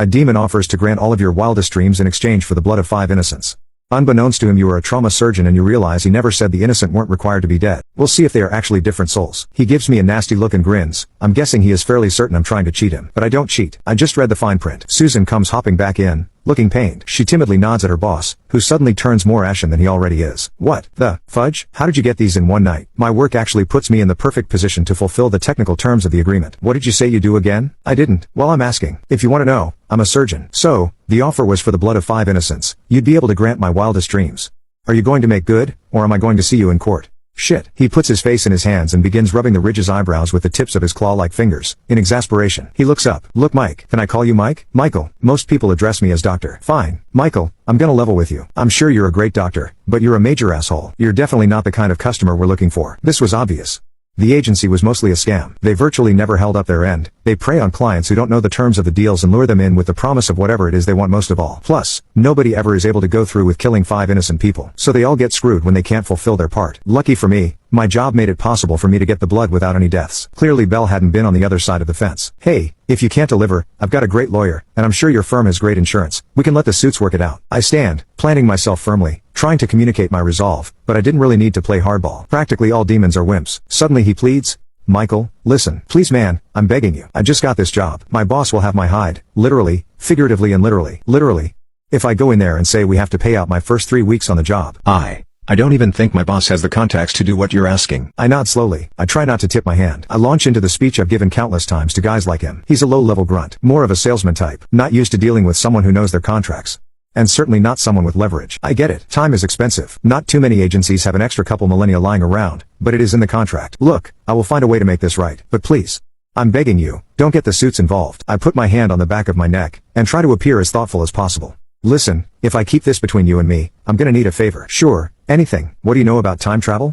A demon offers to grant all of your wildest dreams in exchange for the blood of 5 innocents. Unbeknownst to him, you are a trauma surgeon and you realize he never said the innocent weren't required to be dead. We'll see if they are actually different souls. He gives me a nasty look and grins. I'm guessing he is fairly certain I'm trying to cheat him. But I don't cheat. I just read the fine print. Susan comes hopping back in, looking pained. She timidly nods at her boss, who suddenly turns more ashen than he already is. What the fudge? How did you get these in one night? My work actually puts me in the perfect position to fulfill the technical terms of the agreement. What did you say you do again? I didn't. Well, I'm asking. If you want to know, I'm a surgeon. So, the offer was for the blood of 5 innocents. You'd be able to grant my wildest dreams. Are you going to make good, or am I going to see you in court? Shit. He puts his face in his hands and begins rubbing the ridge's eyebrows with the tips of his claw-like fingers. In exasperation, he looks up. Look, Mike. Can I call you Mike? Michael. Most people address me as doctor. Fine. Michael, I'm gonna level with you. I'm sure you're a great doctor, but you're a major asshole. You're definitely not the kind of customer we're looking for. This was obvious. The agency was mostly a scam. They virtually never held up their end. They prey on clients who don't know the terms of the deals and lure them in with the promise of whatever it is they want most of all. Plus, nobody ever is able to go through with killing 5 innocent people. So they all get screwed when they can't fulfill their part. Lucky for me, my job made it possible for me to get the blood without any deaths. Clearly Belle hadn't been on the other side of the fence. Hey, if you can't deliver, I've got a great lawyer, and I'm sure your firm has great insurance. We can let the suits work it out. I stand, planting myself firmly, trying to communicate my resolve, but I didn't really need to play hardball. Practically all demons are wimps. Suddenly he pleads, Michael, listen, please man, I'm begging you. I just got this job. My boss will have my hide, literally, figuratively and literally. If I go in there and say we have to pay out my first 3 weeks on the job. I don't even think my boss has the contacts to do what you're asking. I nod slowly. I try not to tip my hand. I launch into the speech I've given countless times to guys like him. He's a low-level grunt, more of a salesman type, not used to dealing with someone who knows their contracts. And certainly not someone with leverage. I get it. Time is expensive. Not too many agencies have an extra couple millennia lying around, but it is in the contract. Look, I will find a way to make this right, but please, I'm begging you, don't get the suits involved. I put my hand on the back of my neck, and try to appear as thoughtful as possible. Listen, if I keep this between you and me, I'm gonna need a favor. Sure, anything. What do you know about time travel?